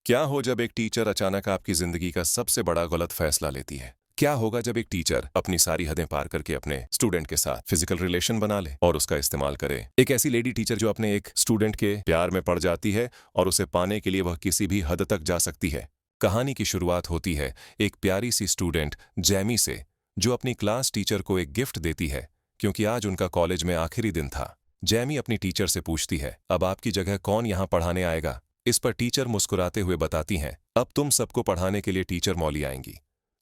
क्या हो जब एक टीचर अचानक आपकी जिंदगी का सबसे बड़ा गलत फैसला लेती है? क्या होगा जब एक टीचर अपनी सारी हदें पार करके अपने स्टूडेंट के साथ फिजिकल रिलेशन बना ले और उसका इस्तेमाल करे? एक ऐसी लेडी टीचर जो अपने एक स्टूडेंट के प्यार में पड़ जाती है और उसे पाने के लिए वह किसी भी हद तक जा सकती है। कहानी की शुरुआत होती है एक प्यारी सी स्टूडेंट जैमी से, जो अपनी क्लास टीचर को एक गिफ्ट देती है क्योंकि आज उनका कॉलेज में आखिरी दिन था। जैमी अपनी टीचर से पूछती है, अब आपकी जगह कौन यहाँ पढ़ाने आएगा? इस पर टीचर मुस्कुराते हुए बताती हैं, अब तुम सबको पढ़ाने के लिए टीचर मौली आएंगी,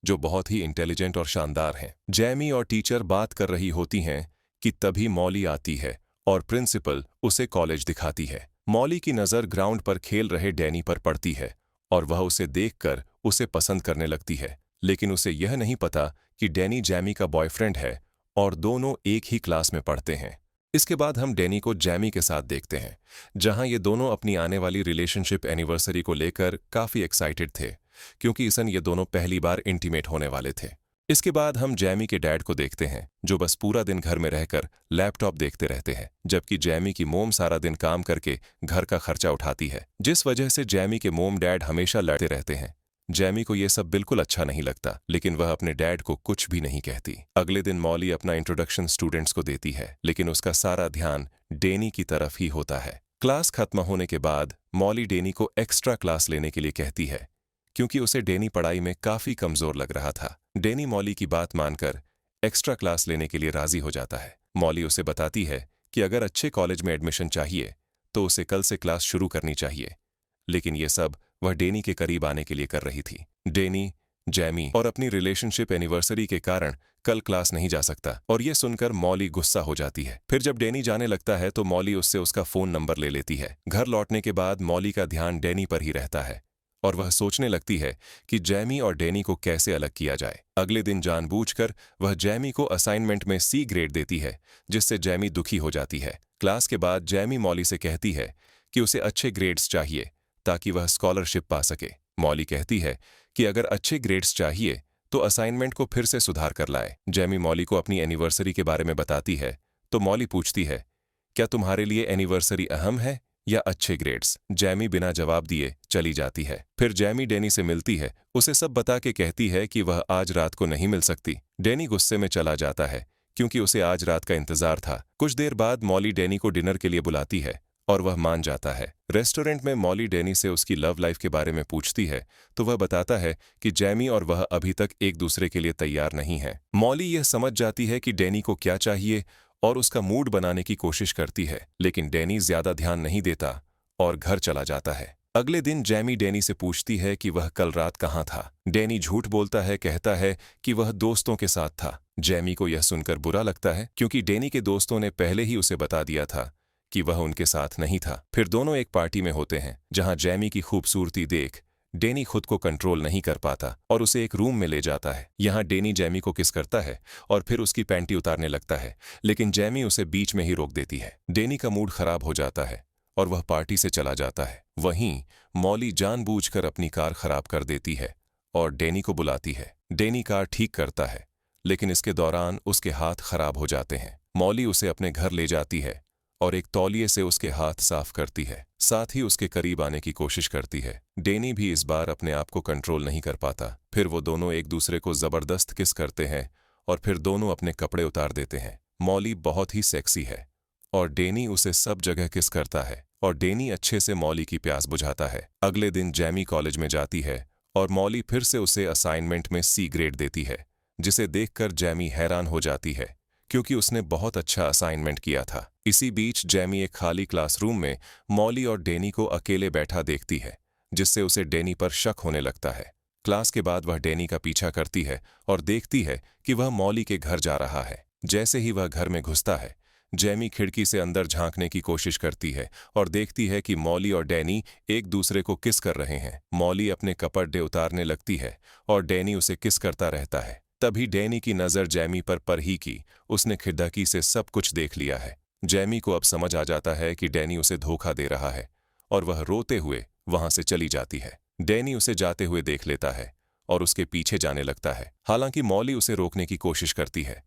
जो बहुत ही इंटेलिजेंट और शानदार हैं। जैमी और टीचर बात कर रही होती हैं कि तभी मौली आती है और प्रिंसिपल उसे कॉलेज दिखाती है। मौली की नज़र ग्राउंड पर खेल रहे डैनी पर पड़ती है और वह उसे देखकर उसे पसंद करने लगती है, लेकिन उसे यह नहीं पता कि डैनी जैमी का बॉयफ्रेंड है और दोनों एक ही क्लास में पढ़ते हैं। इसके बाद हम डैनी को जैमी के साथ देखते हैं, जहां ये दोनों अपनी आने वाली रिलेशनशिप एनिवर्सरी को लेकर काफी एक्साइटेड थे, क्योंकि इसन ये दोनों पहली बार इंटीमेट होने वाले थे। इसके बाद हम जैमी के डैड को देखते हैं, जो बस पूरा दिन घर में रहकर लैपटॉप देखते रहते हैं, जबकि जैमी की मोम सारा दिन काम करके घर का खर्चा उठाती है, जिस वजह से जैमी के मोम डैड हमेशा लड़ते रहते हैं। जैमी को यह सब बिल्कुल अच्छा नहीं लगता, लेकिन वह अपने डैड को कुछ भी नहीं कहती। अगले दिन मौली अपना इंट्रोडक्शन स्टूडेंट्स को देती है, लेकिन उसका सारा ध्यान डैनी की तरफ ही होता है। क्लास खत्म होने के बाद मौली डैनी को एक्स्ट्रा क्लास लेने के लिए कहती है, क्योंकि उसे डैनी पढ़ाई में काफी कमजोर लग रहा था। डैनी मौली की बात मानकर एक्स्ट्रा क्लास लेने के लिए राजी हो जाता है। मौली उसे बताती है कि अगर अच्छे कॉलेज में एडमिशन चाहिए तो उसे कल से क्लास शुरू करनी चाहिए, लेकिन ये सब वह डैनी के करीब आने के लिए कर रही थी। डैनी, जैमी और अपनी रिलेशनशिप एनिवर्सरी के कारण कल क्लास नहीं जा सकता और ये सुनकर मौली गुस्सा हो जाती है। फिर जब डैनी जाने लगता है तो मौली उससे उसका फोन नंबर ले लेती है। घर लौटने के बाद मौली का ध्यान डैनी पर ही रहता है और वह सोचने लगती है कि जैमी और डैनी को कैसे अलग किया जाए। अगले दिन जानबूझकर वह जैमी को असाइनमेंट में सी ग्रेड देती है, जिससे जैमी दुखी हो जाती है। क्लास के बाद जैमी मौली से कहती है कि उसे अच्छे ग्रेड्स चाहिए ताकि वह स्कॉलरशिप पा सके। मौली कहती है कि अगर अच्छे ग्रेड्स चाहिए तो असाइनमेंट को फिर से सुधार कर लाए। जैमी मौली को अपनी एनिवर्सरी के बारे में बताती है तो मौली पूछती है, क्या तुम्हारे लिए एनिवर्सरी अहम है या अच्छे ग्रेड्स? जैमी बिना जवाब दिए चली जाती है। फिर जैमी डैनी से मिलती है, उसे सब बता के कहती है कि वह आज रात को नहीं मिल सकती। डैनी गुस्से में चला जाता है क्योंकि उसे आज रात का इंतजार था। कुछ देर बाद मौली डैनी को डिनर के लिए बुलाती है और वह मान जाता है। रेस्टोरेंट में मौली डैनी से उसकी लव लाइफ के बारे में पूछती है तो वह बताता है कि जैमी और वह अभी तक एक दूसरे के लिए तैयार नहीं है। मौली यह समझ जाती है कि डैनी को क्या चाहिए और उसका मूड बनाने की कोशिश करती है, लेकिन डैनी ज्यादा ध्यान नहीं देता और घर चला जाता है। अगले दिन जैमी डैनी से पूछती है कि वह कल रात कहाँ था। डैनी झूठ बोलता है, कहता है कि वह दोस्तों के साथ था। जैमी को यह सुनकर बुरा लगता है क्योंकि डैनी के दोस्तों ने पहले ही उसे बता दिया था कि वह उनके साथ नहीं था। फिर दोनों एक पार्टी में होते हैं जहां जैमी की खूबसूरती देख डैनी खुद को कंट्रोल नहीं कर पाता और उसे एक रूम में ले जाता है। यहाँ डैनी जैमी को किस करता है और फिर उसकी पैंटी उतारने लगता है, लेकिन जैमी उसे बीच में ही रोक देती है। डैनी का मूड खराब हो जाता है और वह पार्टी से चला जाता है। वहीं मौली जानबूझकर अपनी कार खराब कर देती है और डैनी को बुलाती है। डैनी कार ठीक करता है, लेकिन इसके दौरान उसके हाथ खराब हो जाते हैं। मौली उसे अपने घर ले जाती है और एक तौलिए से उसके हाथ साफ करती है, साथ ही उसके करीब आने की कोशिश करती है। डैनी भी इस बार अपने आप को कंट्रोल नहीं कर पाता। फिर वो दोनों एक दूसरे को जबरदस्त किस करते हैं और फिर दोनों अपने कपड़े उतार देते हैं। मौली बहुत ही सेक्सी है और डैनी उसे सब जगह किस करता है और डैनी अच्छे से मौली की प्यास बुझाता है। अगले दिन जैमी कॉलेज में जाती है और मौली फिर से उसे असाइनमेंट में सी ग्रेड देती है, जिसे देखकर जैमी हैरान हो जाती है क्योंकि उसने बहुत अच्छा असाइनमेंट किया था। इसी बीच जैमी एक खाली क्लासरूम में मौली और डैनी को अकेले बैठा देखती है, जिससे उसे डैनी पर शक होने लगता है। क्लास के बाद वह डैनी का पीछा करती है और देखती है कि वह मौली के घर जा रहा है। जैसे ही वह घर में घुसता है, जैमी खिड़की से अंदर झांकने की कोशिश करती है और देखती है कि मौली और डैनी एक दूसरे को किस कर रहे हैं। मौली अपने कपड़े उतारने लगती है और डैनी उसे किस करता रहता है। तभी डैनी की नजर जैमी पर ही की। उसने खिड़की से सब कुछ देख लिया है। जैमी को अब समझ आ जाता है कि डैनी उसे धोखा दे रहा है और वह रोते हुए वहां से चली जाती है। डैनी उसे जाते हुए देख लेता है और उसके पीछे जाने लगता है। हालांकि मौली उसे रोकने की कोशिश करती है,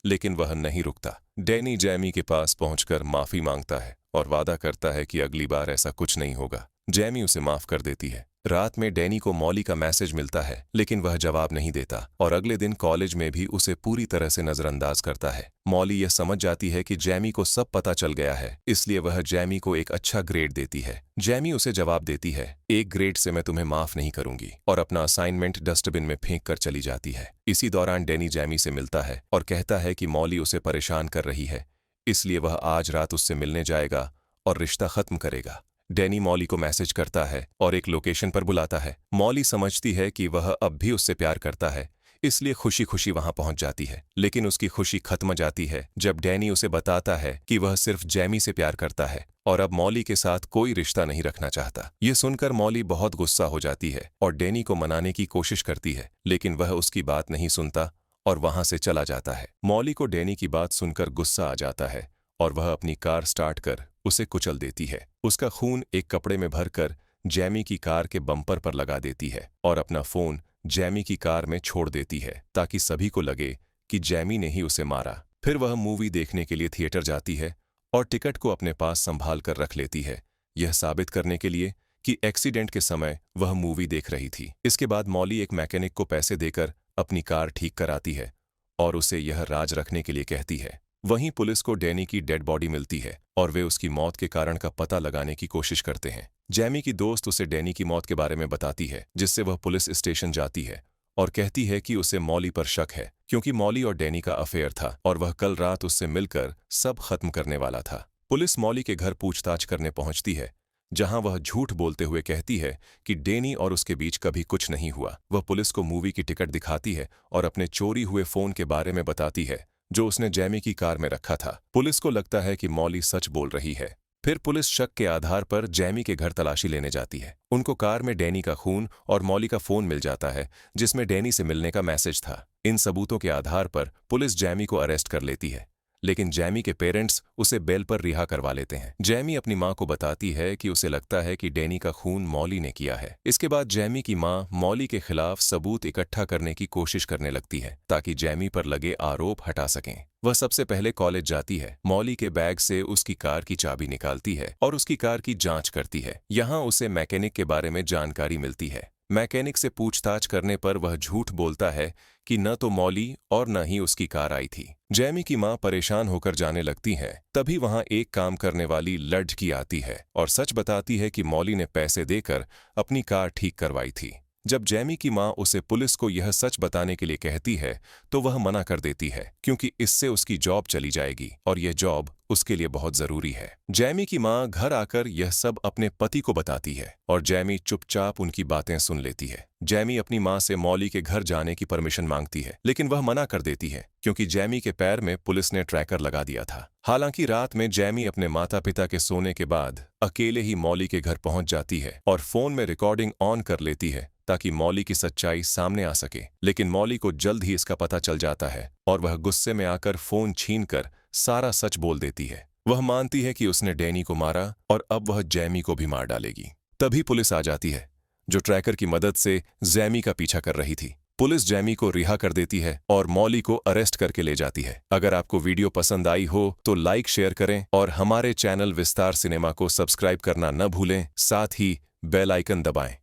लेकिन वह नहीं रुकता। डैनी जैमी के पास पहुंचकर माफी मांगता है और वादा करता है कि अगली बार ऐसा कुछ नहीं होगा। जैमी उसे माफ कर देती है रात में डैनी को मॉली का मैसेज मिलता है, लेकिन वह जवाब नहीं देता और अगले दिन कॉलेज में भी उसे पूरी तरह से नजरअंदाज करता है। मॉली यह समझ जाती है कि जैमी को सब पता चल गया है, इसलिए वह जैमी को एक अच्छा ग्रेड देती है। जैमी उसे जवाब देती है, 1 ग्रेड से मैं तुम्हें माफ नहीं करूंगी, और अपना असाइनमेंट डस्टबिन में फेंक कर चली जाती है। इसी दौरान डैनी जैमी से मिलता है और कहता है कि मॉली उसे परेशान कर रही है, इसलिए वह आज रात उससे मिलने जाएगा और रिश्ता खत्म करेगा। डैनी मॉली को मैसेज करता है और एक लोकेशन पर बुलाता है। मॉली समझती है कि वह अब भी उससे प्यार करता है, इसलिए खुशी खुशी वहां पहुंच जाती है। लेकिन उसकी खुशी खत्म जाती है जब डैनी उसे बताता है कि वह सिर्फ जैमी से प्यार करता है और अब मॉली के साथ कोई रिश्ता नहीं रखना चाहता। ये सुनकर मॉली बहुत गुस्सा हो जाती है और डैनी को मनाने की कोशिश करती है, लेकिन वह उसकी बात नहीं सुनता और वहां से चला जाता है। मॉली को डैनी की बात सुनकर गुस्सा आ जाता है और वह अपनी कार स्टार्ट कर उसे कुचल देती है। उसका खून एक कपड़े में भरकर जैमी की कार के बम्पर पर लगा देती है और अपना फोन जैमी की कार में छोड़ देती है ताकि सभी को लगे कि जैमी ने ही उसे मारा। फिर वह मूवी देखने के लिए थिएटर जाती है और टिकट को अपने पास संभाल कर रख लेती है, यह साबित करने के लिए कि एक्सीडेंट के समय वह मूवी देख रही थी। इसके बाद मॉली एक मैकेनिक को पैसे देकर अपनी कार ठीक कराती है और उसे यह राज रखने के लिए कहती है। वहीं पुलिस को डैनी की डेड बॉडी मिलती है और वे उसकी मौत के कारण का पता लगाने की कोशिश करते हैं। जैमी की दोस्त उसे डैनी की मौत के बारे में बताती है, जिससे वह पुलिस स्टेशन जाती है और कहती है कि उसे मॉली पर शक है, क्योंकि मॉली और डैनी का अफेयर था और वह कल रात उससे मिलकर सब खत्म करने वाला था। पुलिस मॉली के घर पूछताछ करने पहुंचती है, जहां वह झूठ बोलते हुए कहती है कि डैनी और उसके बीच कभी कुछ नहीं हुआ। वह पुलिस को मूवी की टिकट दिखाती है और अपने चोरी हुए फोन के बारे में बताती है जो उसने जैमी की कार में रखा था। पुलिस को लगता है कि मॉली सच बोल रही है। फिर पुलिस शक के आधार पर जैमी के घर तलाशी लेने जाती है। उनको कार में डैनी का खून और मॉली का फोन मिल जाता है, जिसमें डैनी से मिलने का मैसेज था। इन सबूतों के आधार पर पुलिस जैमी को अरेस्ट कर लेती है, लेकिन जैमी के पेरेंट्स उसे बेल पर रिहा करवा लेते हैं। जैमी अपनी मां को बताती है कि उसे लगता है कि डैनी का खून मॉली ने किया है। इसके बाद जैमी की मां मॉली के खिलाफ सबूत इकट्ठा करने की कोशिश करने लगती है ताकि जैमी पर लगे आरोप हटा सकें। वह सबसे पहले कॉलेज जाती है, मॉली के बैग से उसकी कार की चाबी निकालती है और उसकी कार की जांच करती है। यहाँ उसे मैकेनिक के बारे में जानकारी मिलती है। मैकेनिक से पूछताछ करने पर वह झूठ बोलता है कि न तो मॉली और न ही उसकी कार आई थी। जैमी की मां परेशान होकर जाने लगती है। तभी वहां एक काम करने वाली लड़की आती है और सच बताती है कि मॉली ने पैसे देकर अपनी कार ठीक करवाई थी। जब जैमी की मां उसे पुलिस को यह सच बताने के लिए कहती है तो वह मना कर देती है, क्योंकि इससे उसकी जॉब चली जाएगी और यह जॉब उसके लिए बहुत जरूरी है। जैमी की मां घर आकर यह सब अपने पति को बताती है और जैमी चुपचाप उनकी बातें सुन लेती है। जैमी अपनी मां से मॉली के घर जाने की परमिशन मांगती है, लेकिन वह मना कर देती है क्योंकि जैमी के पैर में पुलिस ने ट्रैकर लगा दिया था। हालांकि रात में जैमी अपने माता पिता के सोने के बाद अकेले ही मॉली के घर पहुंच जाती है और फोन में रिकॉर्डिंग ऑन कर लेती है ताकि मॉली की सच्चाई सामने आ सके। लेकिन मॉली को जल्द ही इसका पता चल जाता है और वह गुस्से में आकर फोन छीनकर सारा सच बोल देती है। वह मानती है कि उसने डैनी को मारा और अब वह जैमी को भी मार डालेगी। तभी पुलिस आ जाती है, जो ट्रैकर की मदद से जैमी का पीछा कर रही थी। पुलिस जैमी को रिहा कर देती है और मॉली को अरेस्ट करके ले जाती है। अगर आपको वीडियो पसंद आई हो तो लाइक शेयर करें और हमारे चैनल विस्तार सिनेमा को सब्सक्राइब करना न भूलें, साथ ही बेल आइकन दबाएं।